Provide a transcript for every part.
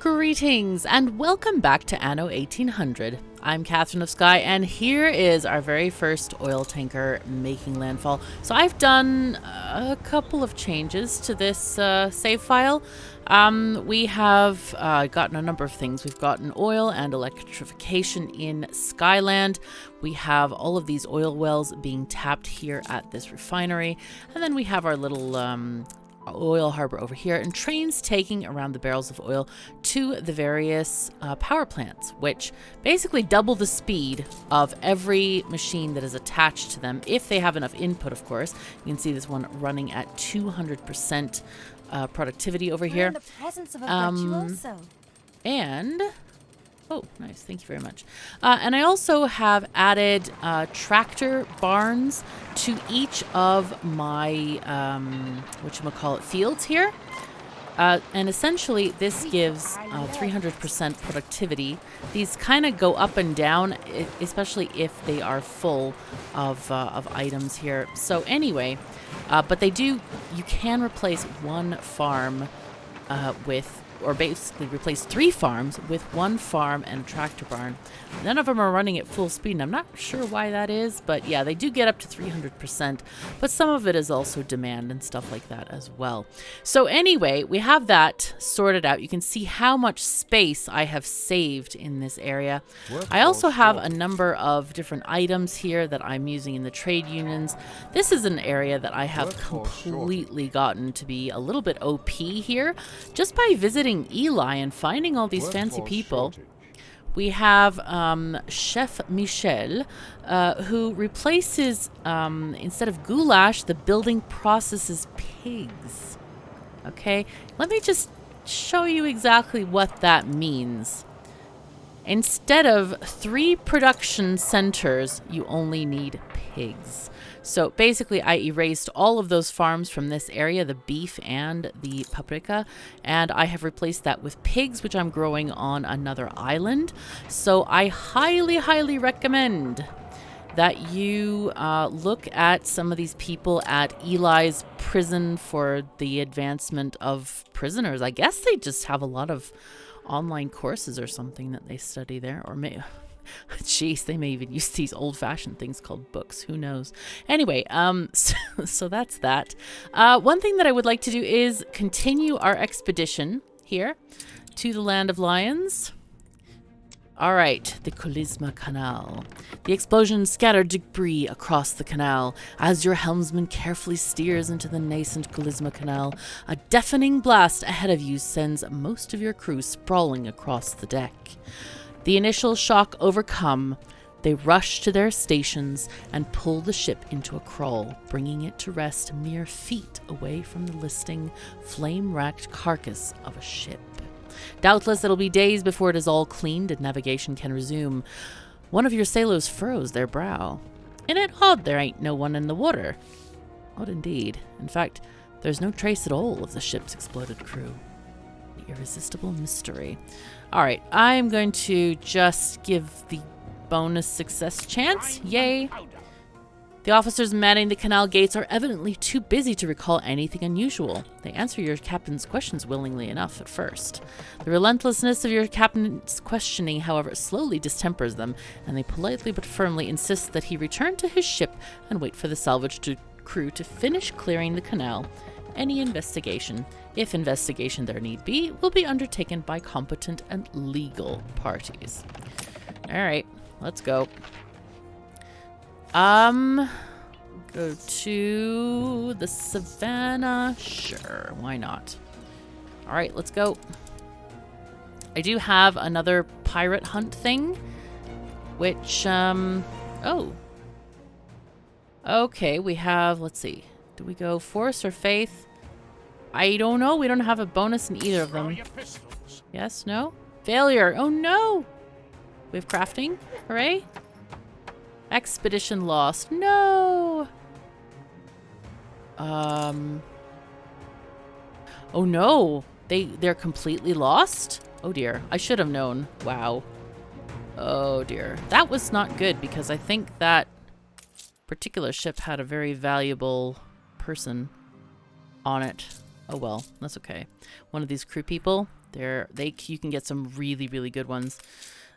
Greetings and welcome back to Anno 1800. I'm KatherineOfSky and here is our very first oil tanker making landfall. So I've done a couple of changes to this save file. We have gotten a number of things. We've gotten oil and electrification in Skyland. We have all of these oil wells being tapped here at this refinery. And then we have our little oil harbor over here and trains taking around the barrels of oil to the various power plants, which basically double the speed of every machine that is attached to them if they have enough input, of course. You can see this one running at 200% productivity over here. In the presence of a virtuoso. And oh, nice. Thank you very much. And I also have added tractor barns to each of my, whatchamacallit, fields here. And essentially, this gives 300% productivity. These kind of go up and down, especially if they are full of items here. So anyway, but they do, you can replace one farm or basically replace 3 farms with 1 farm and a tractor barn. None of them are running at full speed, and I'm not sure why that is, but yeah, they do get up to 300%, but some of it is also demand and stuff like that as well. So anyway, we have that sorted out. You can see how much space I have saved in this area. I also have a number of different items here that I'm using in the trade unions. This is an area that I have completely gotten to be a little bit OP here, just by visiting Eli and finding all these fancy people. We have Chef Michel, who replaces, instead of goulash, the building processes pigs. Okay, let me just show you exactly what that means. Instead of 3 production centers, you only need pigs. So basically, I erased all of those farms from this area, the beef and the paprika, and I have replaced that with pigs, which I'm growing on another island. So I highly, highly recommend that you look at some of these people at Eli's prison for the advancement of prisoners. I guess they just have a lot of online courses or something that they study there, or maybe... Jeez, they may even use these old-fashioned things called books. Who knows? Anyway, so that's that. One thing that I would like to do is continue our expedition here to the Land of Lions. All right, the Kolisma Canal. The explosion scattered debris across the canal. As your helmsman carefully steers into the nascent Kolisma Canal, a deafening blast ahead of you sends most of your crew sprawling across the deck. The initial shock overcome, they rush to their stations and pull the ship into a crawl, bringing it to rest mere feet away from the listing, flame-racked carcass of a ship. Doubtless it'll be days before it is all cleaned and navigation can resume. One of your sailors furrows their brow. Ain't it odd there ain't no one in the water? Odd indeed. In fact, there's no trace at all of the ship's exploded crew. The irresistible mystery. Alright, I'm going to just give the bonus success chance. Yay! The officers manning the canal gates are evidently too busy to recall anything unusual. They answer your captain's questions willingly enough at first. The relentlessness of your captain's questioning, however, slowly distempers them, and they politely but firmly insist that he return to his ship and wait for the salvage crew to finish clearing the canal. Any investigation, if investigation there need be, will be undertaken by competent and legal parties. Alright, let's go. Go to the savannah. Sure, why not? Alright, let's go. I do have another pirate hunt thing, which, oh. Okay, we have, let's see. Do we go force or faith? I don't know. We don't have a bonus in either of them. Yes? No? Failure. Oh no! We have crafting. Hooray. Expedition lost. No! Oh no! They're completely lost? Oh dear. I should have known. Wow. Oh dear. That was not good because I think that particular ship had a very valuable person on it. Oh well, that's okay. One of these crew people You can get some really, really good ones.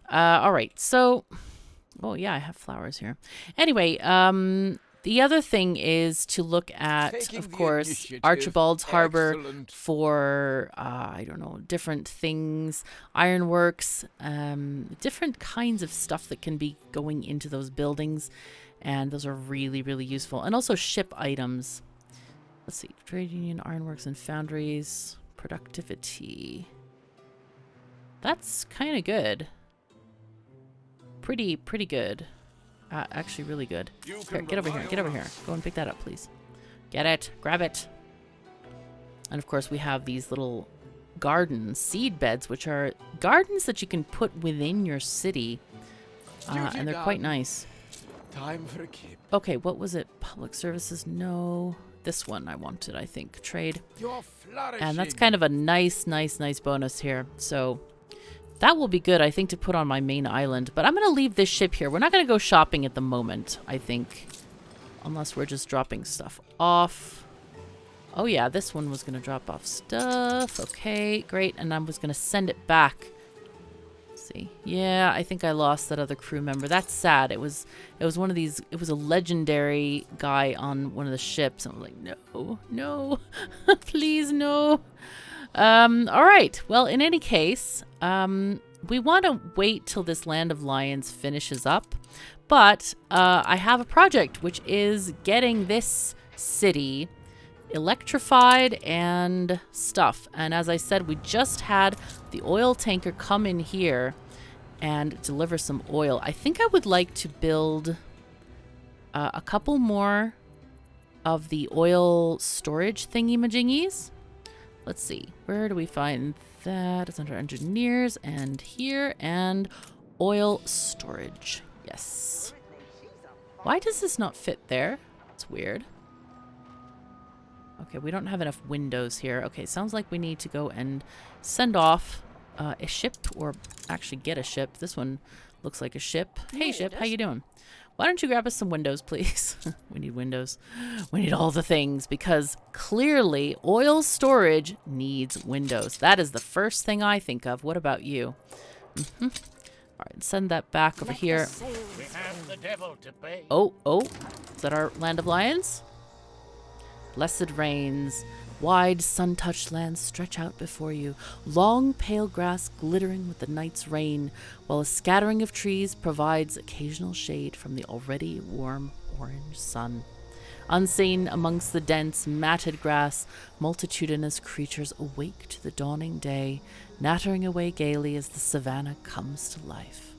All right, so, oh yeah, I have flowers here. Anyway, the other thing is to look at, of course, Archibald's Harbor for, I don't know, different things, ironworks, different kinds of stuff that can be going into those buildings. And those are really, really useful. And also ship items. Let's see. Trade union, ironworks, and foundries. Productivity. That's kind of good. Pretty good. Actually, really good. Here, get over here. Get over here. Go and pick that up, please. Get it. Grab it. And of course, we have these little gardens, seed beds, which are gardens that you can put within your city. And they're quite nice. Time for a keep. Okay, what was it? Public services? No. This one I wanted, I think. Trade. And that's kind of a nice bonus here. So that will be good, I think, to put on my main island. But I'm going to leave this ship here. We're not going to go shopping at the moment, I think. Unless we're just dropping stuff off. Oh yeah, this one was going to drop off stuff. Okay, great. And I was going to send it back. See. Yeah, I think I lost that other crew member. That's sad. It was one of these, it was a legendary guy on one of the ships. I was like, no, please no. All right. Well, in any case, we want to wait till this Land of Lions finishes up. But I have a project, which is getting this city electrified and stuff. And as I said, we just had the oil tanker come in here and deliver some oil. I think I would like to build a couple more of the oil storage thingy-majingies. Let's see, where do we find that? It's under engineers and here, and oil storage. Yes. Why does this not fit there? It's weird. Okay, we don't have enough windows here. Okay, sounds like we need to go and send off a ship, or actually get a ship. This one looks like a ship. Hey, ship, how you doing? Why don't you grab us some windows, please? We need windows. We need all the things, because clearly oil storage needs windows. That is the first thing I think of. What about you? All right, send that back over here. We have the devil to pay. Oh, is that our Land of Lions? Blessed rains, wide sun-touched lands stretch out before you, long pale grass glittering with the night's rain, while a scattering of trees provides occasional shade from the already warm orange sun. Unseen amongst the dense, matted grass, multitudinous creatures awake to the dawning day, nattering away gaily as the savannah comes to life.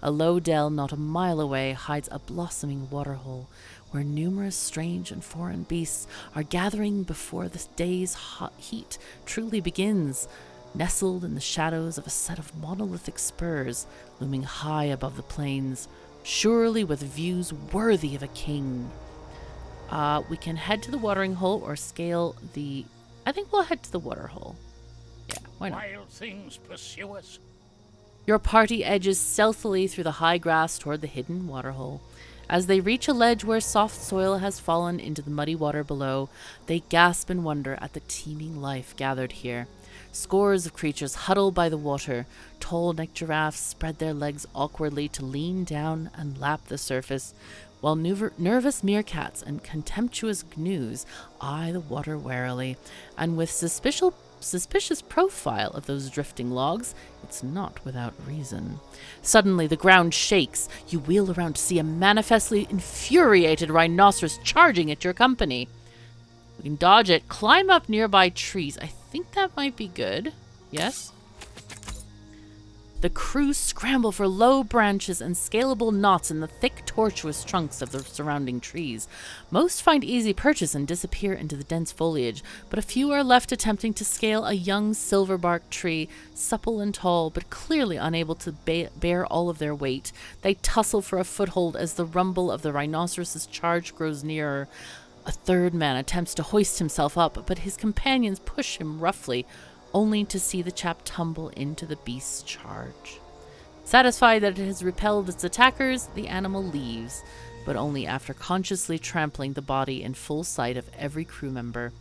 A low dell not a mile away hides a blossoming waterhole, where numerous strange and foreign beasts are gathering before the day's hot heat truly begins, nestled in the shadows of a set of monolithic spurs looming high above the plains, surely with views worthy of a king. We can head to the watering hole or scale the... I think we'll head to the water hole. Yeah, why not? Wild things pursue us. Your party edges stealthily through the high grass toward the hidden water hole. As they reach a ledge where soft soil has fallen into the muddy water below, they gasp in wonder at the teeming life gathered here. Scores of creatures huddle by the water. Tall-necked giraffes spread their legs awkwardly to lean down and lap the surface, while nervous meerkats and contemptuous gnus eye the water warily, and with suspicious profile of those drifting logs, it's not without reason. Suddenly the ground shakes. You wheel around to see a manifestly infuriated rhinoceros charging at your company. We can dodge it, climb up nearby trees. I think that might be good. Yes? The crew scramble for low branches and scalable knots in the thick, tortuous trunks of the surrounding trees. Most find easy purchase and disappear into the dense foliage, but a few are left attempting to scale a young silverbark tree, supple and tall, but clearly unable to bear all of their weight. They tussle for a foothold as the rumble of the rhinoceros's charge grows nearer. A third man attempts to hoist himself up, but his companions push him roughly, only to see the chap tumble into the beast's charge. Satisfied that it has repelled its attackers, the animal leaves, but only after consciously trampling the body in full sight of every crew member,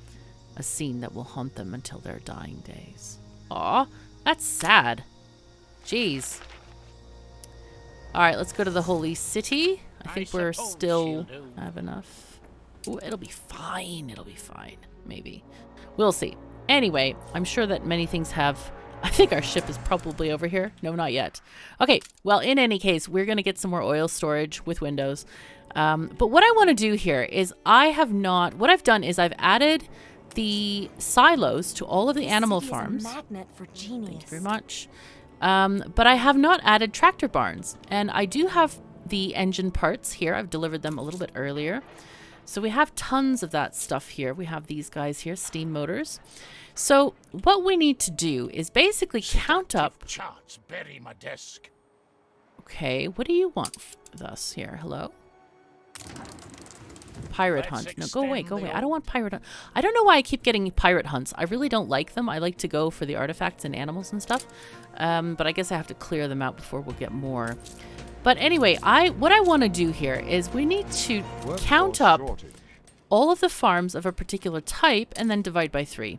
a scene that will haunt them until their dying days. Aw, That's sad. Jeez. Alright, let's go to the holy city. I think we're suppose still she'll do. have enough. Ooh, it'll be fine. It'll be fine. Maybe. We'll see. Anyway, I'm sure that many things have... I think our ship is probably over here. No, not yet. Okay, well, in any case, we're going to get some more oil storage with windows. But what I want to do here is what I've done is I've added the silos to all of the animal City is a farms. magnet for genius. Thank you very much. But I have not added tractor barns. And I do have the engine parts here. I've delivered them a little bit earlier. So we have tons of that stuff here. We have these guys here, steam motors. So what we need to do is basically count up... Charts bury my desk. Okay, what do you want with us here? Hello? Pirate Let's hunt. No, go away, go extend away. the I don't want pirate hunt. I don't know why I keep getting pirate hunts. I really don't like them. I like to go for the artifacts and animals and stuff. But I guess I have to clear them out before we'll get more. But anyway, what I want to do here is we need to count up all of the farms of a particular type and then divide by 3.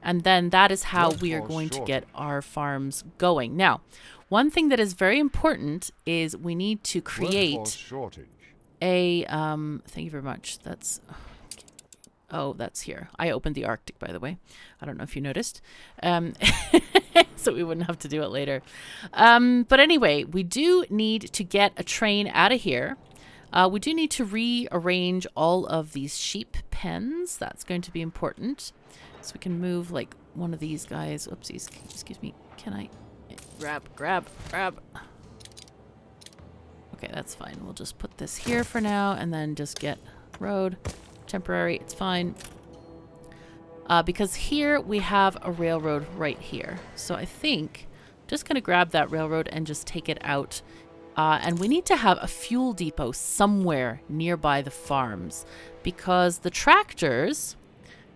And then that is how we are going to get our farms going. Now, one thing that is very important is we need to create a... thank you very much. That's... Oh, that's here. I opened the Arctic, by the way. I don't know if you noticed. So we wouldn't have to do it later. But anyway, we do need to get a train out of here. We do need to rearrange all of these sheep pens. That's going to be important. So we can move like one of these guys. Oopsies. Excuse me. Can I grab? Okay, that's fine. We'll just put this here for now and then just get road. Temporary. It's fine. Because here we have a railroad right here. So I think I'm just going to grab that railroad and just take it out. And we need to have a fuel depot somewhere nearby the farms because the tractors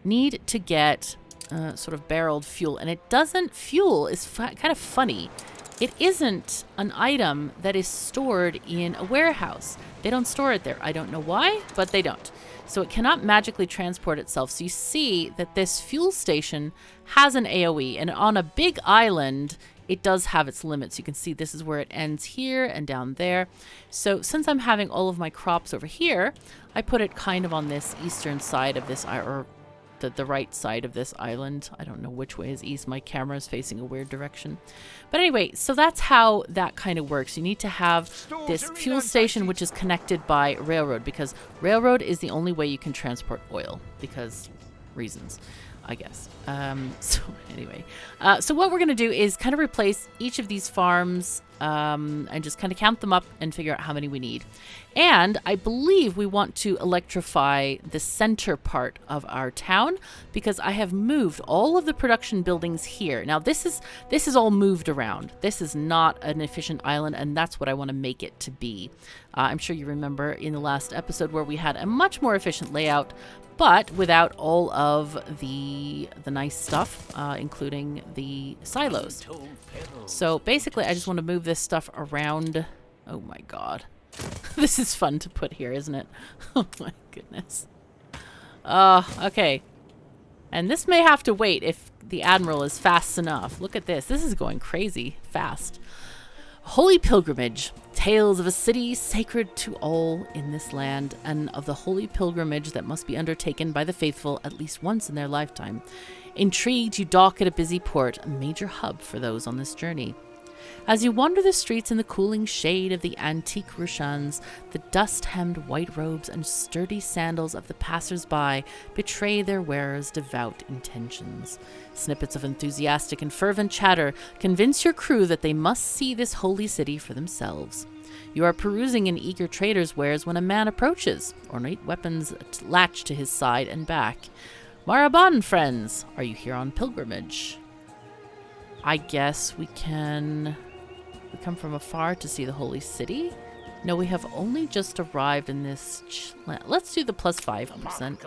need to get sort of barreled fuel. And it doesn't... Fuel is kind of funny. It isn't an item that is stored in a warehouse. They don't store it there. I don't know why, but they don't. So it cannot magically transport itself. So you see that this fuel station has an AoE. And on a big island, it does have its limits. You can see this is where it ends here and down there. So since I'm having all of my crops over here, I put it kind of on this eastern side of this, or the right side of this island. I don't know which way is east. My camera is facing a weird direction. But anyway, so that's how that kind of works. You need to have this fuel station which is connected by railroad because railroad is the only way you can transport oil because reasons, I guess. So anyway, so what we're going to do is kind of replace each of these farms and just kind of count them up and figure out how many we need. And I believe we want to electrify the center part of our town because I have moved all of the production buildings here. Now this is all moved around. This is not an efficient island, and that's what I want to make it to be. I'm sure you remember in the last episode where we had a much more efficient layout, but without all of the nice stuff, including the silos. So basically, I just want to move this stuff around. Oh my god. This is fun to put here, isn't it? Oh my goodness. Okay. And this may have to wait if the Admiral is fast enough. Look at this. This is going crazy fast. Holy pilgrimage. Tales of a city sacred to all in this land, and of the holy pilgrimage that must be undertaken by the faithful at least once in their lifetime. Intrigued, you dock at a busy port, a major hub for those on this journey. As you wander the streets in the cooling shade of the antique Rushans, the dust-hemmed white robes and sturdy sandals of the passers-by betray their wearers' devout intentions. Snippets of enthusiastic and fervent chatter convince your crew that they must see this holy city for themselves. You are perusing an eager trader's wares when a man approaches, ornate weapons latched to his side and back. Maraban, friends, are you here on pilgrimage? I guess we come from afar to see the holy city? No, we have only just arrived in this... Let's do the plus 5%.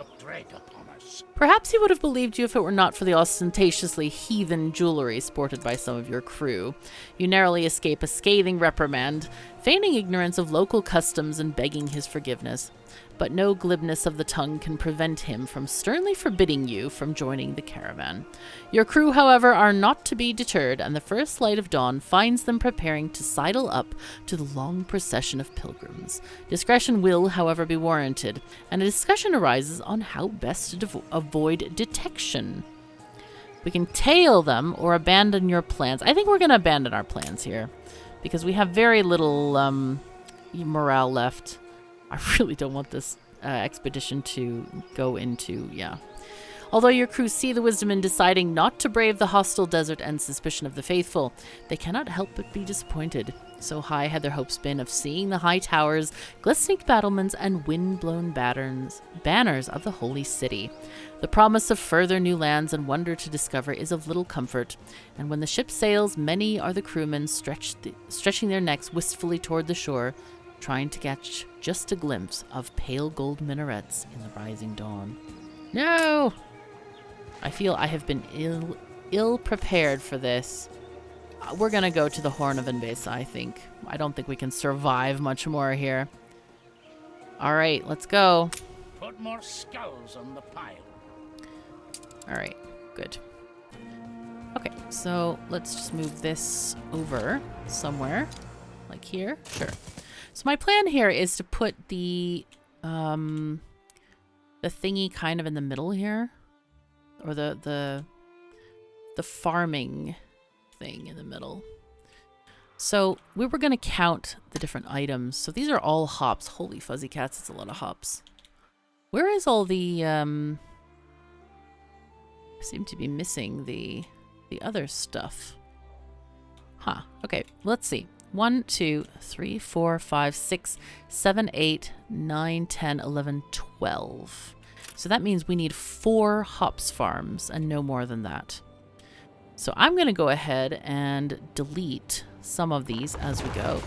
Perhaps he would have believed you if it were not for the ostentatiously heathen jewelry sported by some of your crew. You narrowly escape a scathing reprimand, feigning ignorance of local customs and begging his forgiveness. but no glibness of the tongue can prevent him from sternly forbidding you from joining the caravan. Your crew, however, are not to be deterred, and the first light of dawn finds them preparing to sidle up to the long procession of pilgrims. Discretion will, however, be warranted, and a discussion arises on how best to avoid detection. We can tail them or abandon your plans. I think we're going to abandon our plans here, because we have very little morale left. I really don't want this expedition to go into, yeah. Although your crew see the wisdom in deciding not to brave the hostile desert and suspicion of the faithful, they cannot help but be disappointed. So high had their hopes been of seeing the high towers, glistening battlements, and wind-blown banners of the holy city. The promise of further new lands and wonder to discover is of little comfort, and when the ship sails, many are the crewmen stretching their necks wistfully toward the shore, trying to catch just a glimpse of pale gold minarets in the rising dawn. No! I feel I have been ill prepared for this. We're gonna go to the Horn of Enbesa, I think. I don't think we can survive much more here. Alright, let's go. Put more skulls on the pile. Alright, good. Okay, so let's just move this over somewhere. Like here? Sure. So my plan here is to put the thingy kind of in the middle here, or the farming thing in the middle. So we were going to count the different items. So these are all hops. Holy fuzzy cats, it's a lot of hops. Where is all the I seem to be missing the other stuff. Huh. Okay, let's see. 1, 2, 3, 4, 5, 6, 7, 8, 9, 10, 11, 12. So that means we need 4 hops farms and no more than that. So I'm going to go ahead and delete some of these as we go.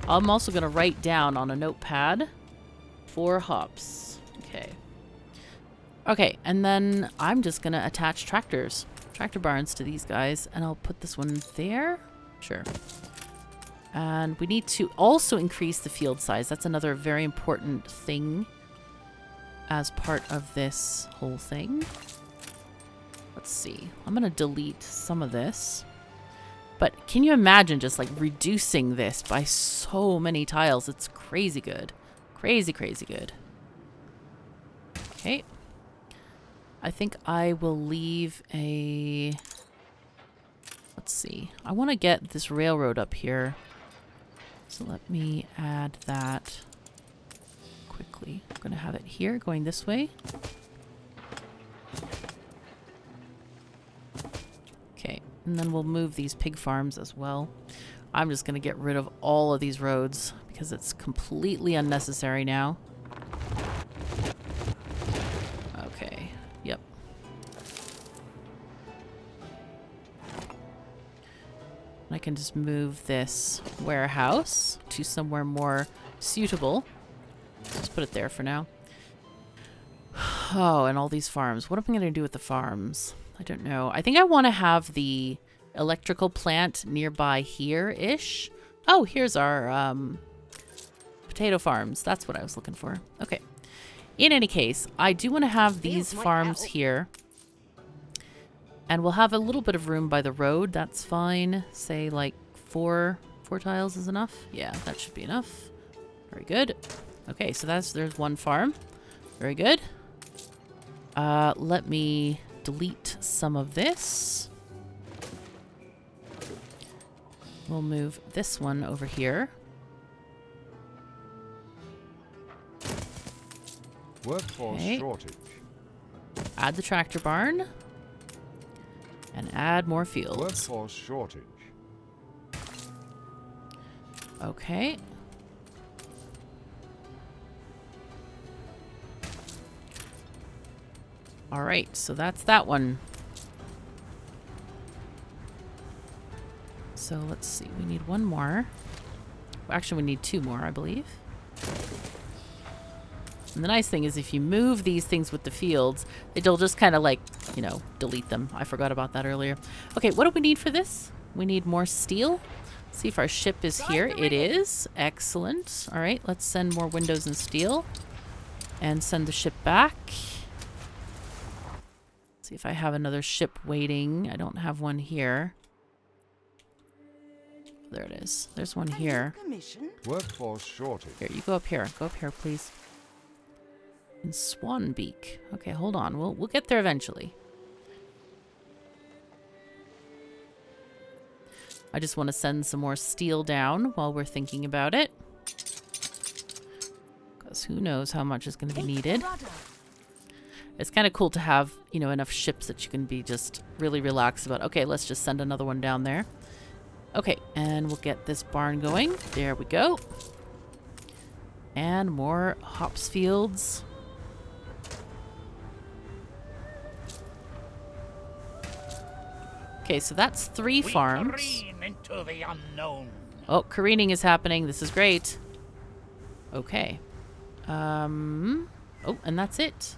I'm also going to write down on a notepad 4 hops. Okay. Okay, and then I'm just going to attach tractor barns to these guys, and I'll put this one there. Sure. And we need to also increase the field size. That's another very important thing as part of this whole thing. Let's see. I'm going to delete some of this. But can you imagine just like reducing this by so many tiles? It's crazy good. Crazy, crazy good. Okay. I think I will leave a... Let's see. I want to get this railroad up here. So let me add that quickly. I'm going to have it here going this way. Okay, and then we'll move these pig farms as well. I'm just going to get rid of all of these roads because it's completely unnecessary now. Okay, yep. I can just move this warehouse to somewhere more suitable. Just put it there for now. Oh, and all these farms. What am I going to do with the farms? I don't know. I think I want to have the electrical plant nearby here-ish. Oh, here's our potato farms. That's what I was looking for. Okay. In any case, I do want to have these farms here. And we'll have a little bit of room by the road. That's fine. Say like four tiles is enough. Yeah, that should be enough. Very good. Okay, so there's one farm. Very good. Let me delete some of this. We'll move this one over here. Workforce shortage. Add the tractor barn. And add more fields. Workforce shortage. Okay. Alright, so that's that one. So let's see, we need one more. Actually, we need 2 more, I believe. And the nice thing is if you move these things with the fields, it'll just kind of like, you know, delete them. I forgot about that earlier. Okay, what do we need for this? We need more steel. Let's see if our ship is here. It is. Excellent. All right, let's send more windows and steel. and send the ship back. See if I have another ship waiting. I don't have one here. There it is. There's one here. Workforce shortage. Here, you go up here. Go up here, please. In Swanbeak. Okay, hold on. We'll get there eventually. I just want to send some more steel down while we're thinking about it. Because who knows how much is going to be needed. It's kind of cool to have, you know, enough ships that you can be just really relaxed about. Okay, let's just send another one down there. Okay, and we'll get this barn going. There we go. And more hops fields. Okay, so that's 3 farms. Careen into the unknown. Oh, careening is happening. This is great. Okay. Oh, and that's it.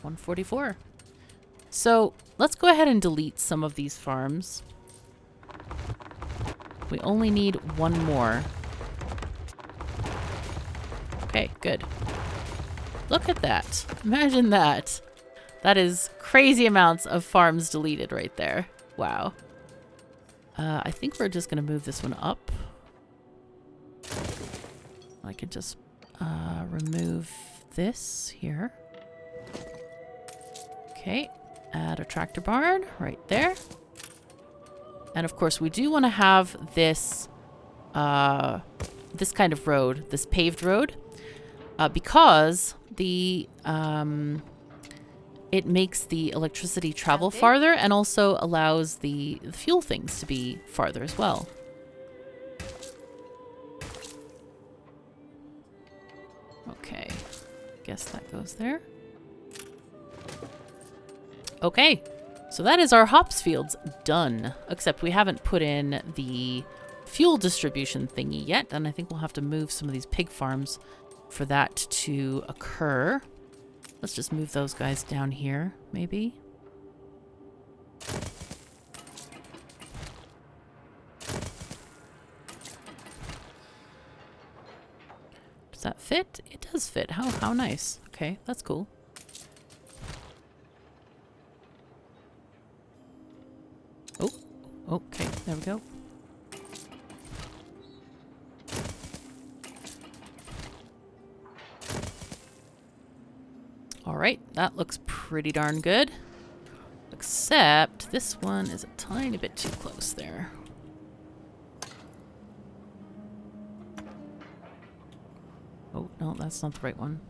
144. So let's go ahead and delete some of these farms. We only need 1 more. Okay, good. Look at that. Imagine that. That is crazy amounts of farms deleted right there. Wow. I think we're just going to move this one up. I could just remove this here. Okay. Add a tractor barn right there. And of course, we do want to have this this kind of road, this paved road, because the it makes the electricity travel farther and also allows the fuel things to be farther as well. Okay, guess that goes there. Okay, so that is our hops fields done, except we haven't put in the fuel distribution thingy yet, and I think we'll have to move some of these pig farms for that to occur. Let's just move those guys down here, maybe. Does that fit? It does fit. How nice. Okay, that's cool. Oh, okay, there we go. Alright, that looks pretty darn good. Except this one is a tiny bit too close there. Oh, no, that's not the right one.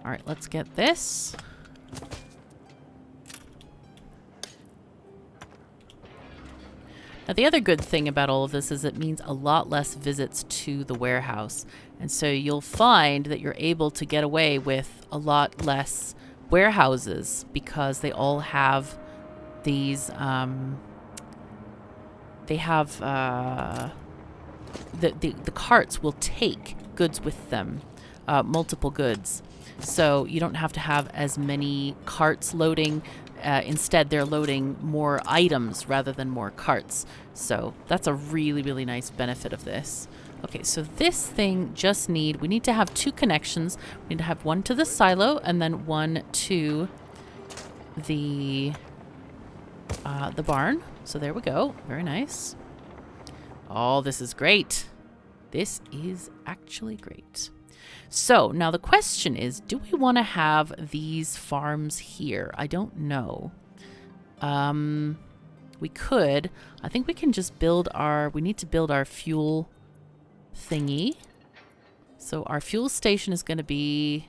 Alright, let's get this. Now, the other good thing about all of this is it means a lot less visits to the warehouse. And so you'll find that you're able to get away with a lot less warehouses because they all have these, they have, the carts will take goods with them, multiple goods. So you don't have to have as many carts loading. Instead, they're loading more items rather than more carts. So that's a really, really nice benefit of this. Okay, so this thing we need to have 2 connections. We need to have one to the silo and then one to the barn. So there we go. Very nice. Oh, this is great. This is actually great. So now the question is, do we want to have these farms here? I don't know. We could. I think we can just we need to build our fuel thingy. So our fuel station is going to be,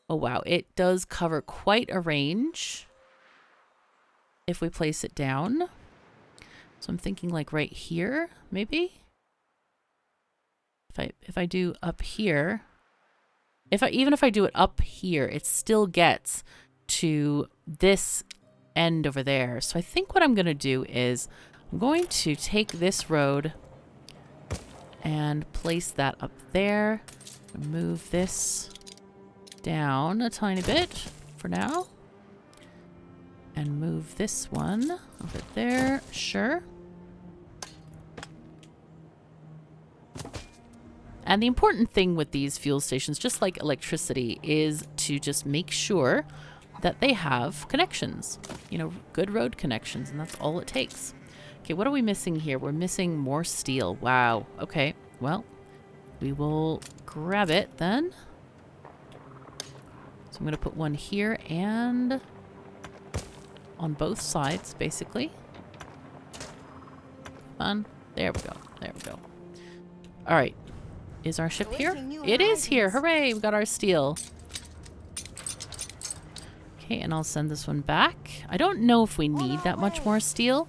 oh wow, it does cover quite a range if we place it down. So I'm thinking like right here, maybe? If I do up here, even if I do it up here, it still gets to this end over there. So I think what I'm going to do is I'm going to take this road and place that up there. Move this down a tiny bit for now. And move this one over there. Sure. And the important thing with these fuel stations, just like electricity, is to just make sure that they have connections. You know, good road connections, and that's all it takes. Okay, what are we missing here? We're missing more steel. Wow. Okay, well, we will grab it then. So I'm going to put one here and on both sides, basically. Come on. There we go. There we go. All right. Is our ship here? It is here. Hooray! We got our steel. Okay, and I'll send this one back. I don't know if we need that much more steel.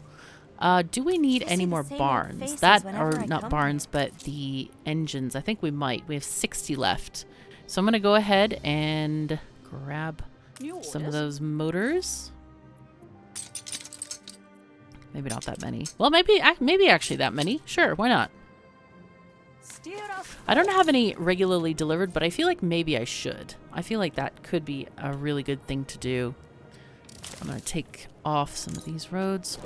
Do we need any more barns? That, or not barns, but the engines. I think we might. We have 60 left. So I'm going to go ahead and grab some of those motors. Maybe not that many. Well, maybe actually that many. Sure, why not? I don't have any regularly delivered, but I feel like maybe I should. I feel like that could be a really good thing to do. I'm going to take off some of these roads.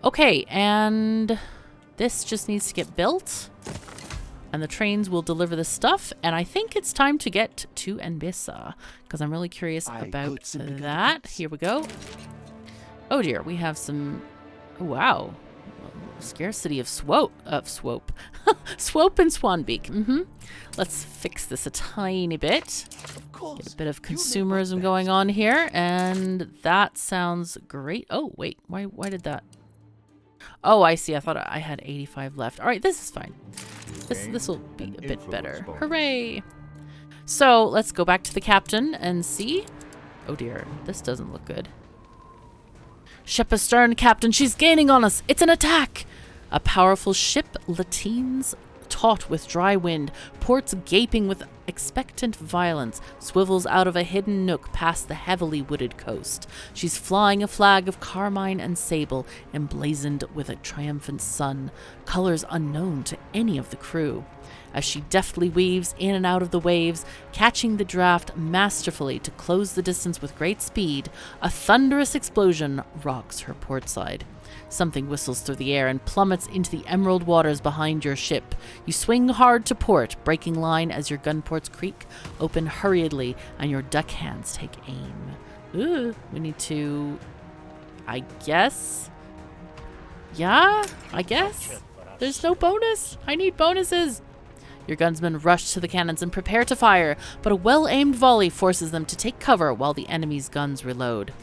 Okay, and this just needs to get built. And the trains will deliver the stuff. And I think it's time to get to Enbesa, because I'm really curious about that. Here we go. Oh dear, we have some... Oh, wow. Scarcity of swope and Swanbeak. Let's fix this a tiny bit. Get a bit of consumerism going on here, and that sounds great. Oh wait, why did that? Oh, I see. I thought I had 85 left. All right, this is fine. This will be a bit better. Hooray! So let's go back to the captain and see. Oh dear, this doesn't look good. Ship astern, Captain. She's gaining on us. It's an attack. A powerful ship, lateens taut with dry wind, ports gaping with expectant violence, swivels out of a hidden nook past the heavily wooded coast. She's flying a flag of carmine and sable, emblazoned with a triumphant sun, colors unknown to any of the crew. As she deftly weaves in and out of the waves, catching the draft masterfully to close the distance with great speed, a thunderous explosion rocks her port side. Something whistles through the air and plummets into the emerald waters behind your ship. You swing hard to port, breaking line as your gun ports creak open hurriedly and your deck hands take aim. Ooh, we need to... I guess? Yeah, I guess? There's no bonus. I need bonuses. Your gunsmen rush to the cannons and prepare to fire, but a well-aimed volley forces them to take cover while the enemy's guns reload.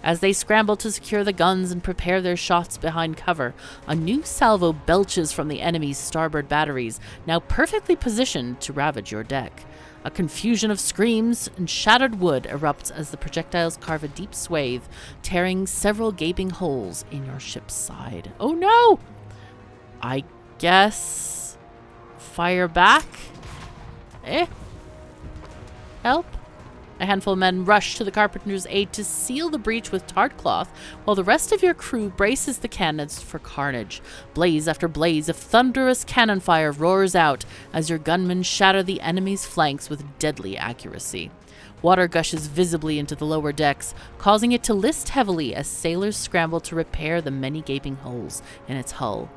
As they scramble to secure the guns and prepare their shots behind cover, a new salvo belches from the enemy's starboard batteries, now perfectly positioned to ravage your deck. A confusion of screams and shattered wood erupts as the projectiles carve a deep swathe, tearing several gaping holes in your ship's side. Oh no! I guess... fire back? Help? A handful of men rush to the carpenter's aid to seal the breach with tarred cloth, while the rest of your crew braces the cannons for carnage. Blaze after blaze of thunderous cannon fire roars out as your gunmen shatter the enemy's flanks with deadly accuracy. Water gushes visibly into the lower decks, causing it to list heavily as sailors scramble to repair the many gaping holes in its hull.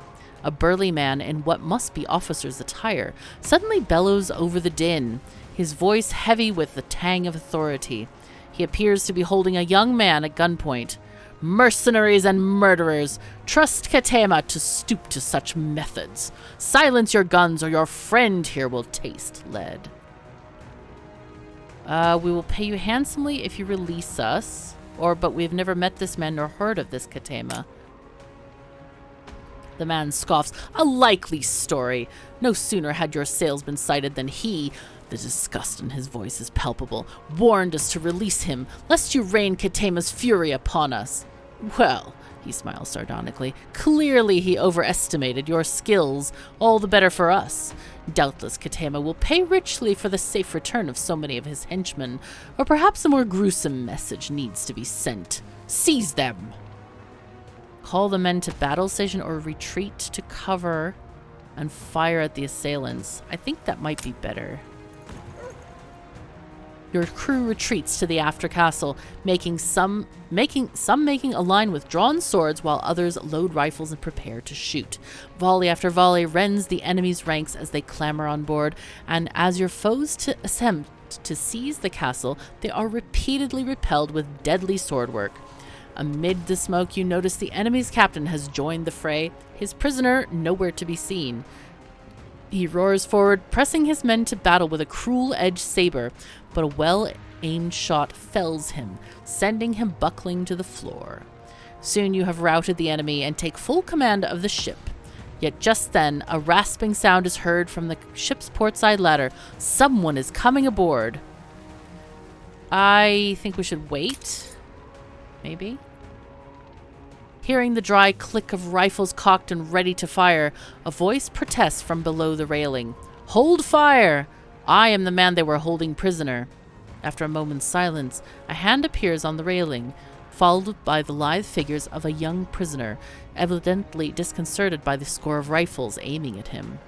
A burly man in what must be officer's attire suddenly bellows over the din, his voice heavy with the tang of authority. He appears to be holding a young man at gunpoint. Mercenaries and murderers, trust Katema to stoop to such methods. Silence your guns or your friend here will taste lead. We will pay you handsomely if you release us. But we've never met this man nor heard of this Katema. The man scoffs. A likely story. No sooner had your sails been sighted than he, the disgust in his voice is palpable, warned us to release him, lest you rain Katema's fury upon us. Well, he smiles sardonically, clearly he overestimated your skills, all the better for us. Doubtless Katema will pay richly for the safe return of so many of his henchmen, or perhaps a more gruesome message needs to be sent. Seize them! Call the men to battle station or retreat to cover and fire at the assailants. I think that might be better. Your crew retreats to the after castle, some making a line with drawn swords while others load rifles and prepare to shoot. Volley after volley rends the enemy's ranks as they clamber on board, and as your foes attempt to seize the castle, they are repeatedly repelled with deadly sword work. Amid the smoke, you notice the enemy's captain has joined the fray, his prisoner nowhere to be seen. He roars forward, pressing his men to battle with a cruel-edged saber, but a well-aimed shot fells him, sending him buckling to the floor. Soon you have routed the enemy and take full command of the ship. Yet just then, a rasping sound is heard from the ship's portside ladder. Someone is coming aboard. I think we should wait. Maybe? Hearing the dry click of rifles cocked and ready to fire, a voice protests from below the railing. Hold fire! I am the man they were holding prisoner. After a moment's silence, a hand appears on the railing, followed by the lithe figures of a young prisoner, evidently disconcerted by the score of rifles aiming at him.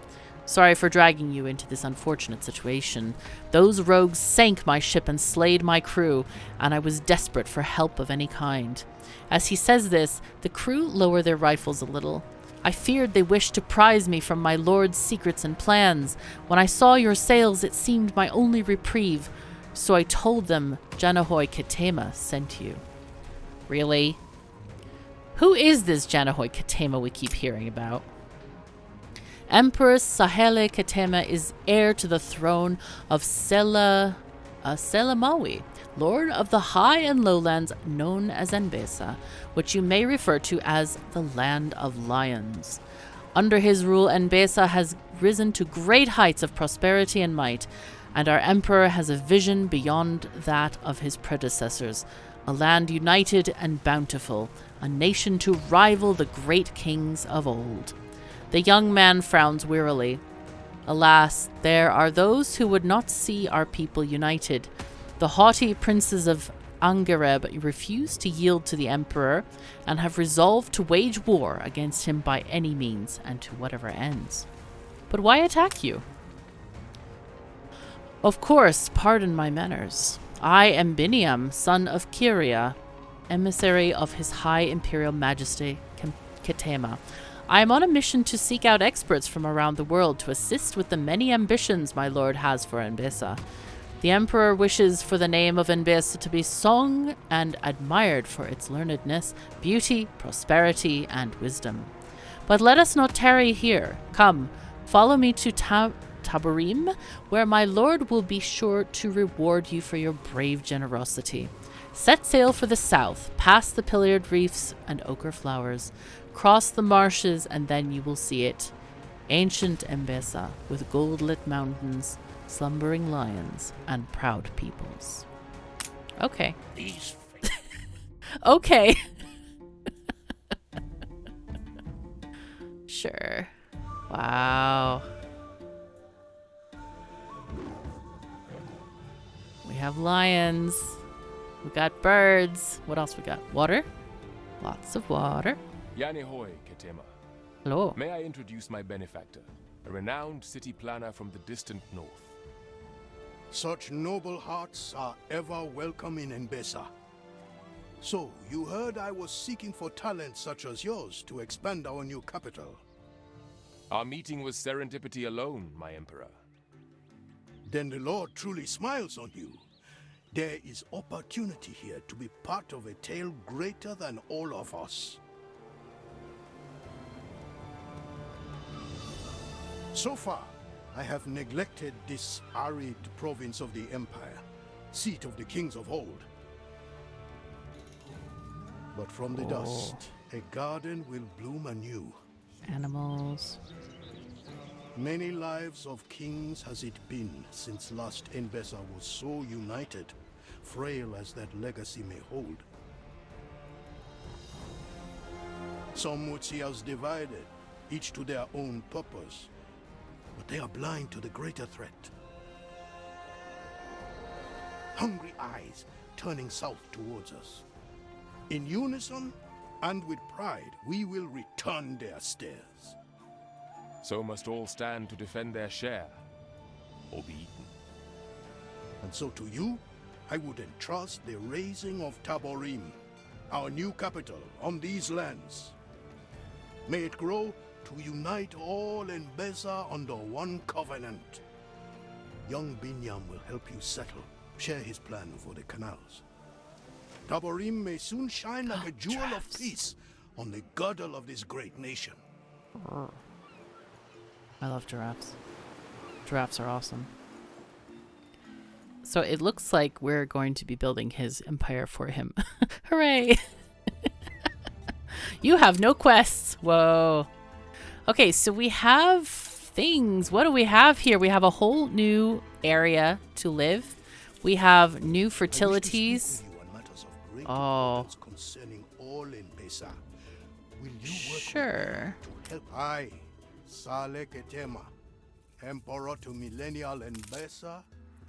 Sorry for dragging you into this unfortunate situation. Those rogues sank my ship and slayed my crew, and I was desperate for help of any kind. As he says this, the crew lower their rifles a little. I feared they wished to prize me from my lord's secrets and plans. When I saw your sails, it seemed my only reprieve, so I told them Janahoy Katema sent you. Really? Who is this Janahoy Katema we keep hearing about? Empress Sahele Katema is heir to the throne of Selamawi, Lord of the High and Lowlands known as Enbesa, which you may refer to as the Land of Lions. Under his rule, Enbesa has risen to great heights of prosperity and might, and our emperor has a vision beyond that of his predecessors, a land united and bountiful, a nation to rival the great kings of old. The young man frowns wearily. Alas, there are those who would not see our people united. The haughty princes of Angareb refuse to yield to the emperor and have resolved to wage war against him by any means and to whatever ends. But why attack you? Of course, pardon my manners. I am Biniam, son of Kyria, emissary of His High Imperial Majesty Katema. I am on a mission to seek out experts from around the world to assist with the many ambitions my lord has for Embessa. The emperor wishes for the name of Embessa to be sung and admired for its learnedness, beauty, prosperity, and wisdom. But let us not tarry here. Come, follow me to Tabarim, where my lord will be sure to reward you for your brave generosity. Set sail for the south, past the pillared reefs and ochre flowers. Cross the marshes, and then you will see it. Ancient Embessa, with gold-lit mountains, slumbering lions, and proud peoples. Okay. These Okay. Sure. Wow. We have lions. We got birds. What else we got? Water? Lots of water. Yanihoy Katema. Hello. May I introduce my benefactor, a renowned city planner from the distant north. Such noble hearts are ever welcome in Embesa. So, you heard I was seeking for talent such as yours to expand our new capital. Our meeting was serendipity alone, my emperor. Then the Lord truly smiles on you. There is opportunity here to be part of a tale greater than all of us. So far, I have neglected this arid province of the Empire, seat of the kings of old. But from the dust, a garden will bloom anew. Animals. Many lives of kings has it been since last Enbesa was so united, frail as that legacy may hold. Some would see us divided, each to their own purpose. But they are blind to the greater threat. Hungry eyes turning south towards us. In unison and with pride, we will return their stares. So must all stand to defend their share, or be eaten. And so to you, I would entrust the raising of Taborim, our new capital, on these lands. May it grow to unite all Embesa under one covenant. Young Binyam will help you settle, share his plan for the canals. Taborim may soon shine like a jewel of peace on the girdle of this great nation. I love giraffes. Giraffes are awesome. So it looks like we're going to be building his empire for him. Hooray! You have no quests. Whoa. Okay, so we have things. What do we have here? We have a whole new area to live. We have new fertilities. Oh. Concerning all Embesa. Will you work Sure. to help I, Saleh Ketema, Emperor to Millennial Embesa,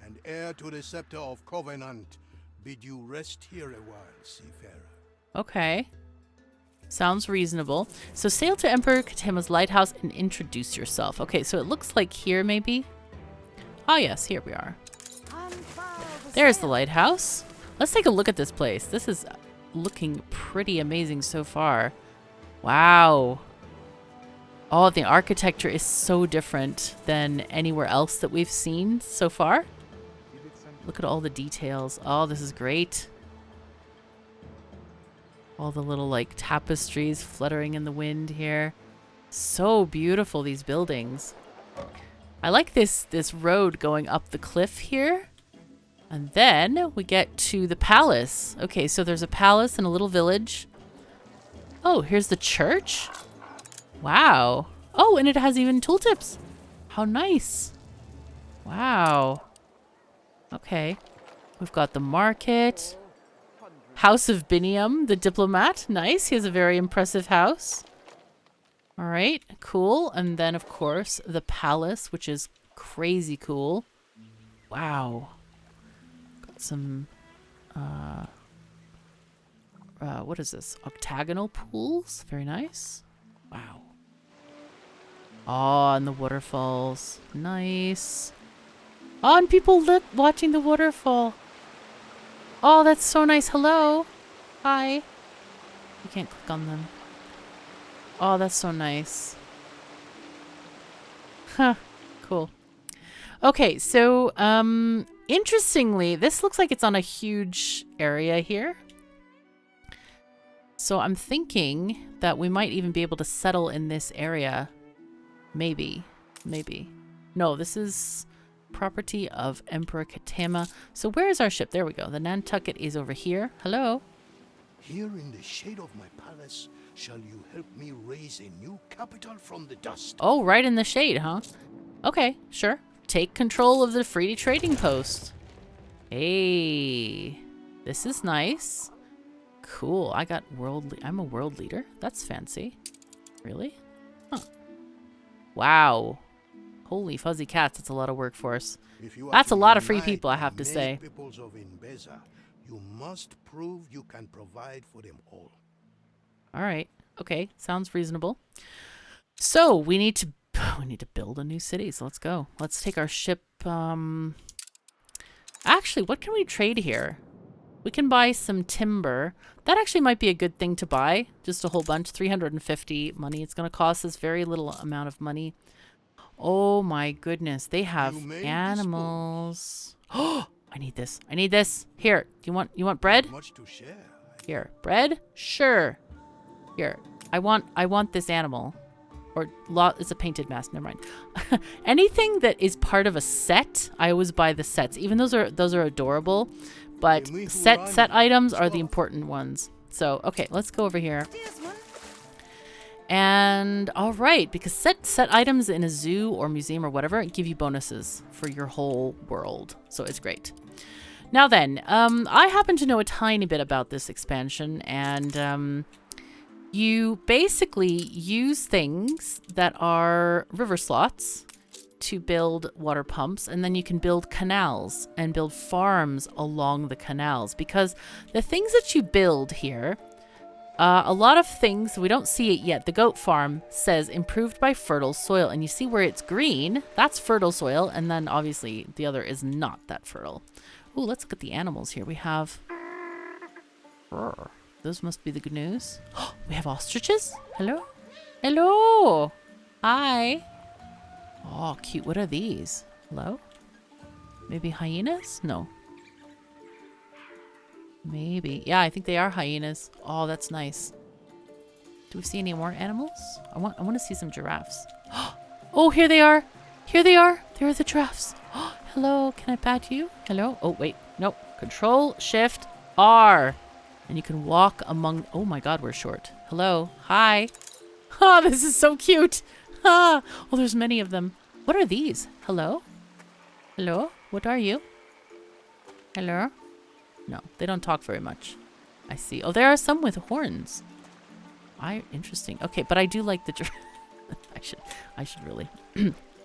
and heir to the scepter of Covenant, bid you rest here a while, seafarer. Okay. Sounds reasonable. So sail to Emperor Ketema's lighthouse and introduce yourself. Okay, so it looks like here maybe. Oh yes, here we are. There's the lighthouse. Let's take a look at this place. This is looking pretty amazing so far. Wow. Oh, the architecture is so different than anywhere else that we've seen so far. Look at all the details. Oh, this is great. All the little like tapestries fluttering in the wind here. So beautiful, these buildings. I like this road going up the cliff here. And then we get to the palace. Okay, so there's a palace and a little village. Oh, here's the church. Wow. Oh, and it has even tooltips. How nice. Wow. Okay. We've got the market. House of Biniam, the diplomat. Nice. He has a very impressive house. All right. Cool. And then, of course, the palace, which is crazy cool. Wow. Got some, what is this? Octagonal pools. Very nice. Wow. Oh, and the waterfalls. Nice. Oh, and people watching the waterfall. Oh, that's so nice. Hello. Hi. You can't click on them. Oh, that's so nice. Huh. Cool. Okay, so, interestingly, this looks like it's on a huge area here. So I'm thinking that we might even be able to settle in this area. Maybe. Maybe. No, this is property of Emperor Ketema. So where is our ship? There we go. The Nantucket is over here. Hello. Here in the shade of my palace shall you help me raise a new capital from the dust. Oh, right in the shade, huh? Okay, sure. Take control of the free trading post. Hey, this is nice. Cool. I got I'm a world leader. That's fancy. Really? Huh. Wow. Holy fuzzy cats, that's a lot of workforce. That's a lot of free people, I have to say. Peoples of Enbesa, you must prove you can provide for them all. All right. Okay, sounds reasonable. So we need to build a new city. So let's go. Let's take our ship. Actually, what can we trade here? We can buy some timber. That actually might be a good thing to buy. Just a whole bunch. 350 money. It's going to cost us very little amount of money. Oh my goodness. They have animals. Oh, I need this. I need this. Here. Do you want bread? Much to share. Here. Bread? Sure. Here. I want this animal. Or it's a painted mask. Never mind. Anything that is part of a set, I always buy the sets. Even those are adorable, but set items are the important ones. So okay, let's go over here. And all right, because set items in a zoo or museum or whatever give you bonuses for your whole world. So it's great. Now then, I happen to know a tiny bit about this expansion, and you basically use things that are river slots to build water pumps, and then you can build canals and build farms along the canals, because the things that you build here, a lot of things, we don't see it yet. The goat farm says improved by fertile soil, and you see where it's green, that's fertile soil, and then obviously the other is not that fertile. Ooh, let's look at the animals here. We have... Those must be the gnu's. We have ostriches? Hello? Hello! Hi! Oh, cute. What are these? Hello? Maybe hyenas? No. Maybe. Yeah, I think they are hyenas. Oh, that's nice. Do we see any more animals? I want to see some giraffes. Oh, here they are. Here they are. There are the giraffes. Hello, can I pat you? Hello? Oh, wait. Nope. Control, Shift, R. And you can walk among... Oh my god, we're short. Hello. Hi. Oh, this is so cute. Ah. Oh, there's many of them. What are these? Hello? Hello? What are you? Hello? No, they don't talk very much. I see. Oh, there are some with horns. Interesting. Okay, but I do like the... I should really...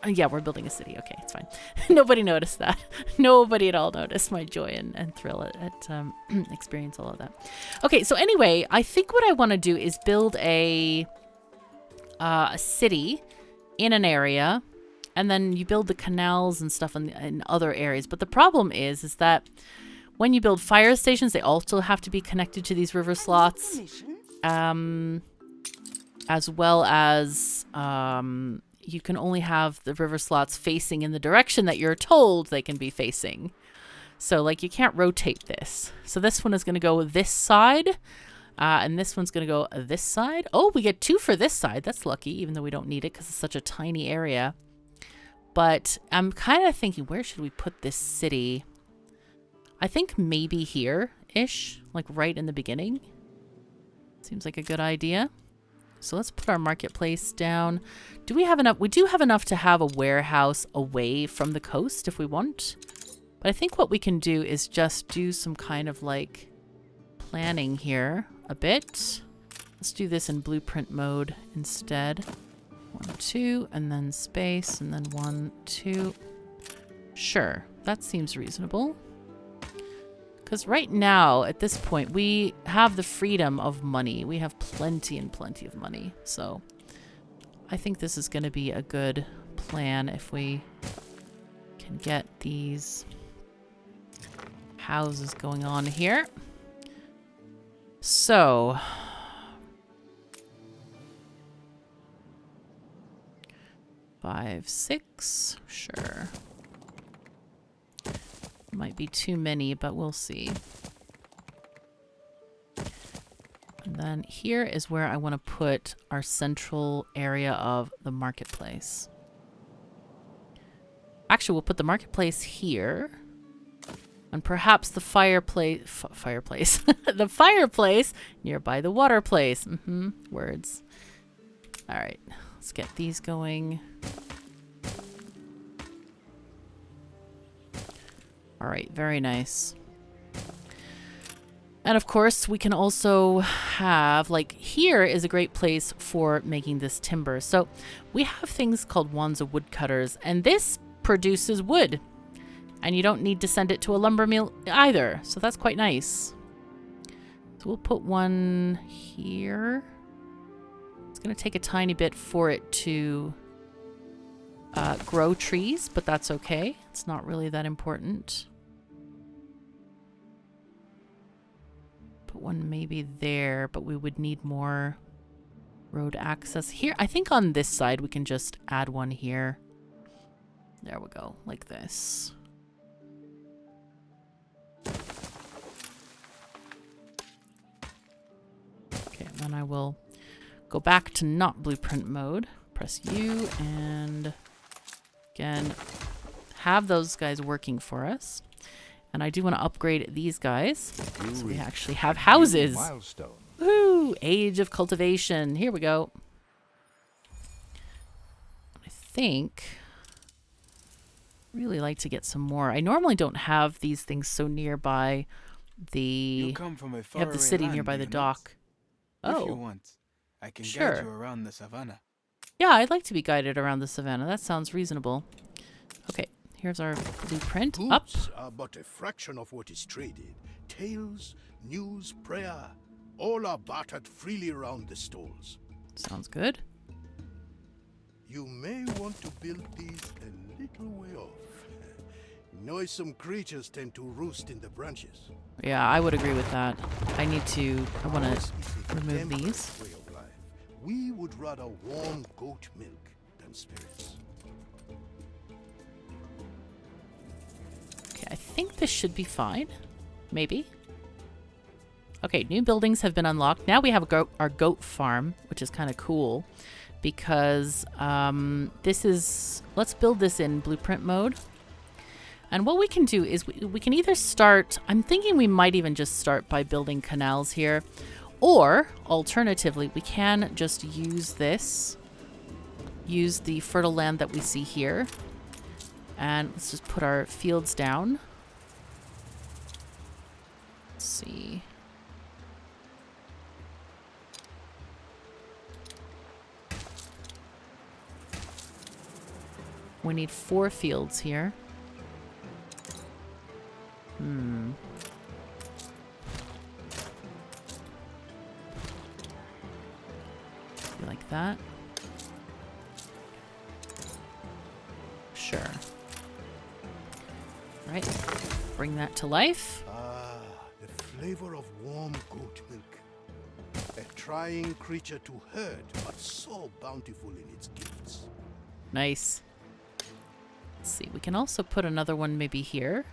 Yeah, we're building a city. Okay, it's fine. Nobody noticed that. Nobody at all noticed my joy and thrill at experience all of that. Okay, so anyway, I think what I want to do is build a city in an area, and then you build the canals and stuff in other areas. But the problem is that when you build fire stations, they also have to be connected to these river slots, as well as you can only have the river slots facing in the direction that you're told they can be facing. So, like, you can't rotate this. So this one is going to go this side, and this one's going to go this side. Oh, we get 2 for this side. That's lucky, even though we don't need it because it's such a tiny area. But I'm kind of thinking, where should we put this city? I think maybe here-ish, like right in the beginning. Seems like a good idea. So let's put our marketplace down. Do we have enough? We do have enough to have a warehouse away from the coast if we want. But I think what we can do is just do some kind of like planning here a bit. Let's do this in blueprint mode instead. 1, 2, and then space, and then 1, 2. Sure, that seems reasonable. Because right now, at this point, we have the freedom of money. We have plenty and plenty of money. So I think this is going to be a good plan if we can get these houses going on here. So... 5, 6, sure. Might be too many, but we'll see. And then here is where I want to put our central area of the marketplace. Actually, we'll put the marketplace here. And perhaps the fireplace... fireplace. The fireplace nearby the water place. Words. Alright, let's get these going. Alright, very nice. And of course, we can also have, like, here is a great place for making this timber. So we have things called wands of woodcutters, and this produces wood. And you don't need to send it to a lumber mill either. So that's quite nice. So we'll put one here. It's going to take a tiny bit for it to grow trees, but that's okay. It's not really that important. Put one maybe there, but we would need more road access here. I think on this side we can just add one here. There we go, like this. Okay, then I will go back to not blueprint mode. Press U and again have those guys working for us. And I do want to upgrade these guys so we actually have houses. Milestone. Woo! Age of cultivation. Here we go. I think really like to get some more. I normally don't have these things so nearby the city nearby the dock. If you want, I can guide you around the savannah. Yeah, I'd like to be guided around the savannah. That sounds reasonable. Okay, here's our blueprint. Up. Goods are but a fraction of what is traded. Tales, news, prayer, all are bartered freely around the stalls. Sounds good. You may want to build these a little way off. Noisome creatures tend to roost in the branches. Yeah, I would agree with that. I want to Ours is a remove temperate these. way of life. We would rather warm goat milk than spirits. Okay, I think this should be fine. Maybe. Okay, new buildings have been unlocked. Now we have our goat farm, which is kind of cool because this is... Let's build this in blueprint mode. And what we can do is we can either start... I'm thinking we might even just start by building canals here. Or, alternatively, we can just use this. Use the fertile land that we see here. And let's just put our fields down. Let's see. We need 4 fields here. Like that. Sure. Right. Bring that to life. Ah, the flavor of warm goat milk. A trying creature to herd, but so bountiful in its gifts. Nice. Let's see. We can also put another one maybe here.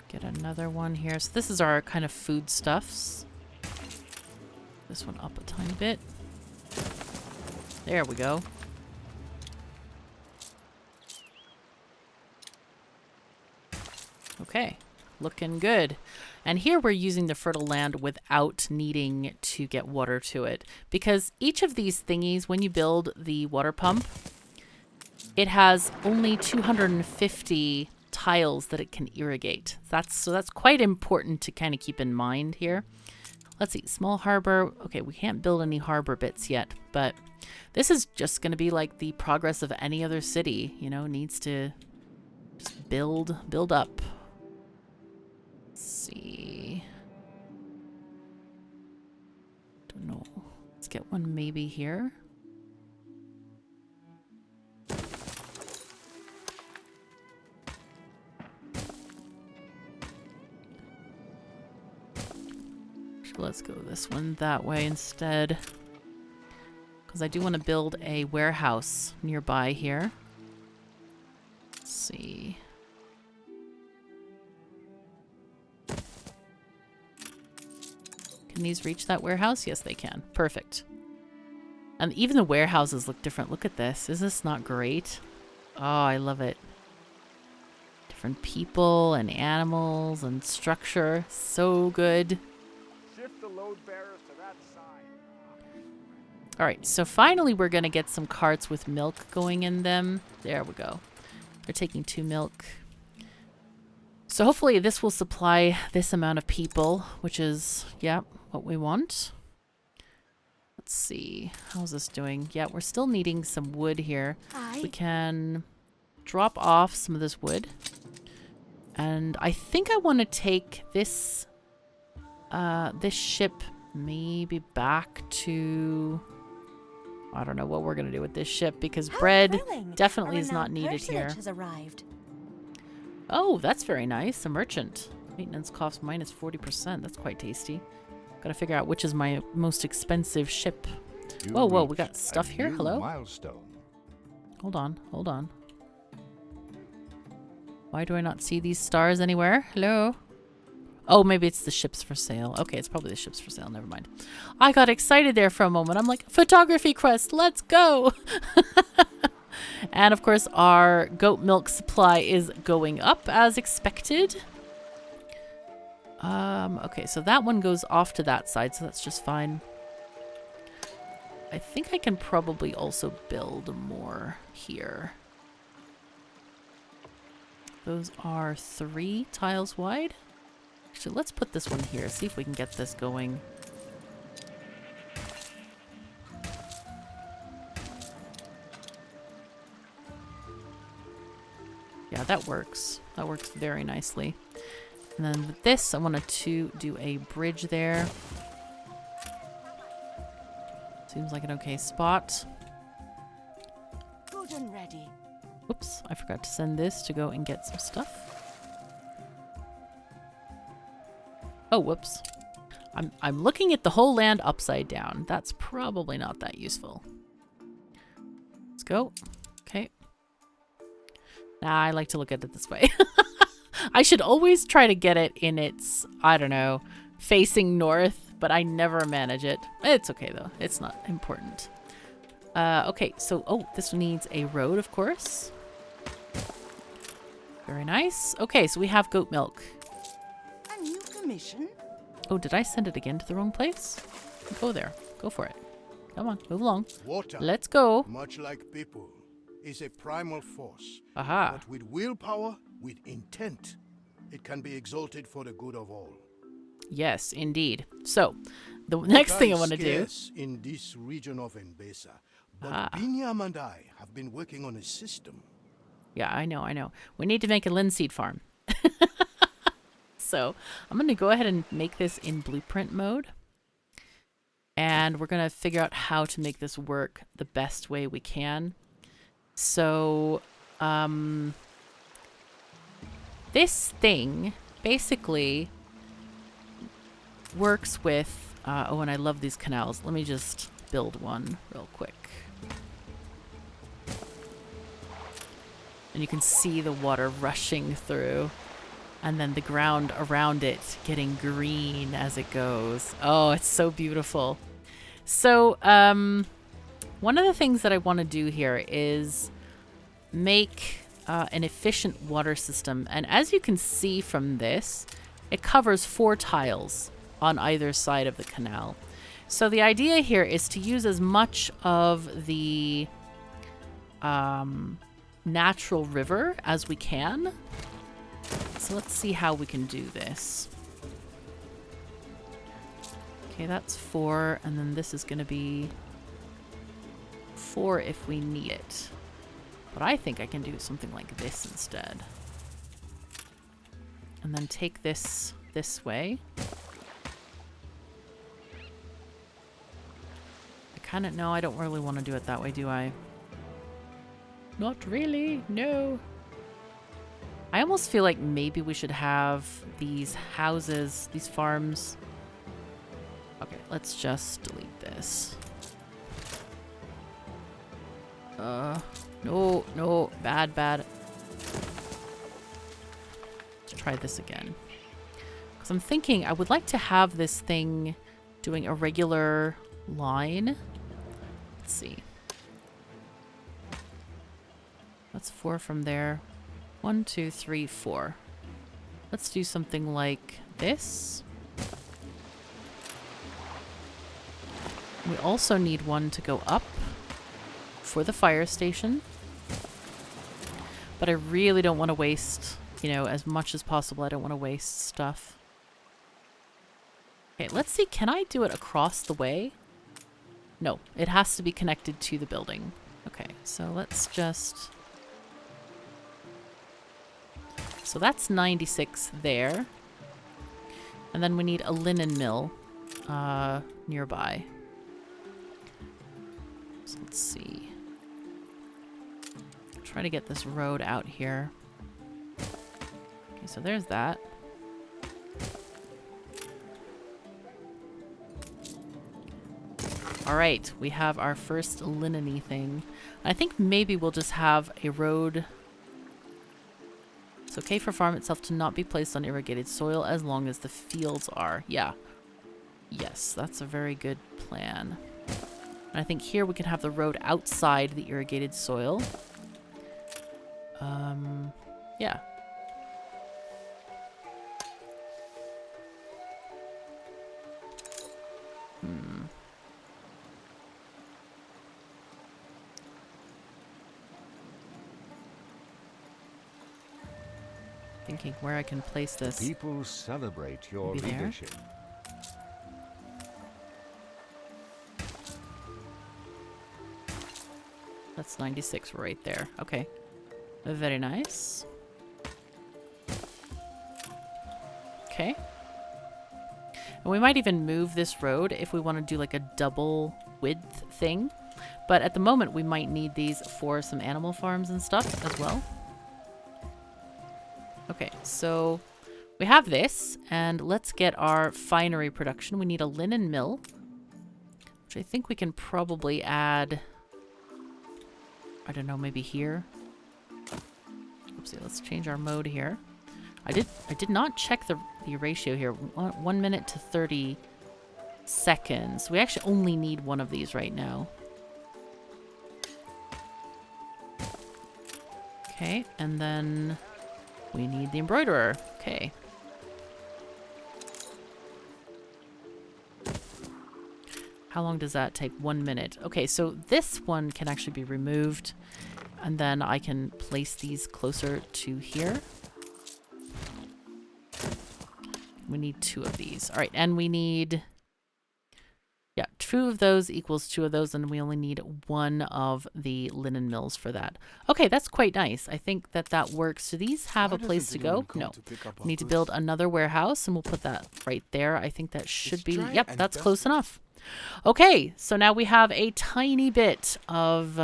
Get another one here. So this is our kind of foodstuffs. This one up a tiny bit. There we go. Okay, looking good. And here we're using the fertile land without needing to get water to it. Because each of these thingies, when you build the water pump, it has only 250 tiles that it can irrigate. So that's quite important to kind of keep in mind here. Let's see, small harbor. Okay, we can't build any harbor bits yet, but this is just going to be like the progress of any other city, you know, needs to just build up. Let's see. Don't know. Let's get one maybe here. Let's go this one that way instead. Because I do want to build a warehouse nearby here. Let's see. Can these reach that warehouse? Yes, they can. Perfect. And even the warehouses look different. Look at this. Is this not great? Oh, I love it. Different people and animals and structure. So good. Shift the load bearers to that side. All right, so finally we're going to get some carts with milk going in them. There we go. They're taking 2 milk. So hopefully this will supply this amount of people, which is, yeah, what we want. Let's see. How's this doing? Yeah, we're still needing some wood here. We can drop off some of this wood. And I think I want to take this this ship maybe back to... I don't know what we're going to do with this ship because bread definitely is not needed here. Has arrived. Oh, that's very nice. A merchant. Maintenance costs minus 40%. That's quite tasty. Gotta figure out which is my most expensive ship. Whoa, whoa, we got stuff here. Hello? Milestone. Hold on, hold on. Why do I not see these stars anywhere? Hello? Oh, maybe it's the ships for sale. Okay, it's probably the ships for sale. Never mind. I got excited there for a moment. I'm like, photography quest, let's go! And of course, our goat milk supply is going up as expected. Okay, so that one goes off to that side, so that's just fine. I think I can probably also build more here. Those are 3 tiles wide. Actually, let's put this one here, see if we can get this going. Yeah, that works. That works very nicely. And then with this, I wanted to do a bridge there. So Seems like an okay spot. Good and ready. Oops, I forgot to send this to go and get some stuff. Oh, whoops. I'm looking at the whole land upside down. That's probably not that useful. Let's go. Okay. Nah, I like to look at it this way. I should always try to get it in its, I don't know, facing north, but I never manage it. It's okay though. It's not important. Okay, so, oh, this needs a road, of course. Very nice. Okay, so we have goat milk. A new commission? Oh, did I send it again to the wrong place? Go there. Go for it. Come on, move along. Water, Let's go. much like people, is a primal force. Aha. But with willpower, with intent, it can be exalted for the good of all. Yes, indeed. So, the next thing I want to do... Scarce in this region of Embesa, but Binyam and I have been working on a system. Yeah, I know. We need to make a linseed farm. So, I'm going to go ahead and make this in blueprint mode. And we're going to figure out how to make this work the best way we can. So, this thing basically works with... oh, and I love these canals. Let me just build one real quick. And you can see the water rushing through. And then the ground around it getting green as it goes. Oh, it's so beautiful. So, one of the things that I want to do here is make an efficient water system. And as you can see from this, it covers 4 tiles on either side of the canal. So the idea here is to use as much of the natural river as we can. So let's see how we can do this. Okay, that's 4, and then this is going to be 4 if we need it. But I think I can do something like this instead. And then take this way. I kind of... No, I don't really want to do it that way, do I? Not really, no. I almost feel like maybe we should have these houses, these farms. Okay, let's just delete this. No, bad. Let's try this again. Because I'm thinking I would like to have this thing doing a regular line. Let's see. That's 4 from there. 1, 2, 3, 4. Let's do something like this. We also need one to go up for the fire station. But I really don't want to waste, you know, as much as possible. I don't want to waste stuff. Okay, let's see. Can I do it across the way? No, it has to be connected to the building. Okay, so let's just... So that's 96 there. And then we need a linen mill nearby. So let's see. Try to get this road out here. Okay, so there's that. Alright, we have our first linen-y thing. I think maybe we'll just have a road... It's okay for farm itself to not be placed on irrigated soil as long as the fields are. Yeah. Yes, that's a very good plan. And I think here we can have the road outside the irrigated soil. Yeah. Thinking where I can place this. People celebrate your Maybe there? leadership. That's 96 right there. Okay. Very nice. Okay. And we might even move this road if we want to do like a double width thing. But at the moment, we might need these for some animal farms and stuff as well. Okay, so we have this, and let's get our finery production. We need a linen mill, which I think we can probably add, I don't know, maybe here. Oopsie, let's change our mode here. I did not check the ratio here. 1 minute to 30 seconds. We actually only need one of these right now. Okay, and then we need the embroiderer. Okay. How long does that take? 1 minute. Okay, so this one can actually be removed. And then I can place these closer to here. We need 2 of these. All right, and we need... Yeah, 2 of those equals 2 of those, and we only need 1 of the linen mills for that. Okay, that's quite nice. I think that that works. So these have a place to go? No. We need to build another warehouse, and we'll put that right there. I think that should be... Yep, that's close enough. Okay, so now we have a tiny bit of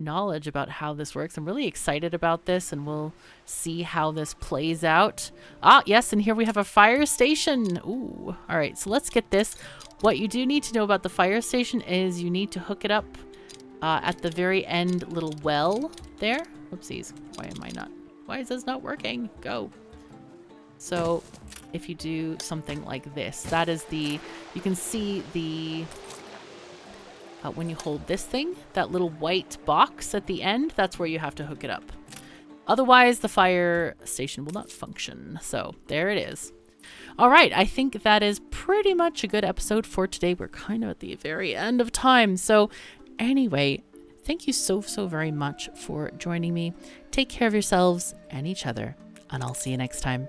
knowledge about how this works. I'm really excited about this, and we'll see how this plays out. Ah, yes, and here we have a fire station. Ooh, all right, so let's get this. What you do need to know about the fire station is you need to hook it up at the very end little well there. Oopsies, why is this not working? Go. So if you do something like this, that is you can see the when you hold this thing, that little white box at the end, that's where you have to hook it up. Otherwise, the fire station will not function. So there it is. All right, I think that is pretty much a good episode for today. We're kind of at the very end of time. So anyway, thank you so very much for joining me. Take care of yourselves and each other, and I'll see you next time.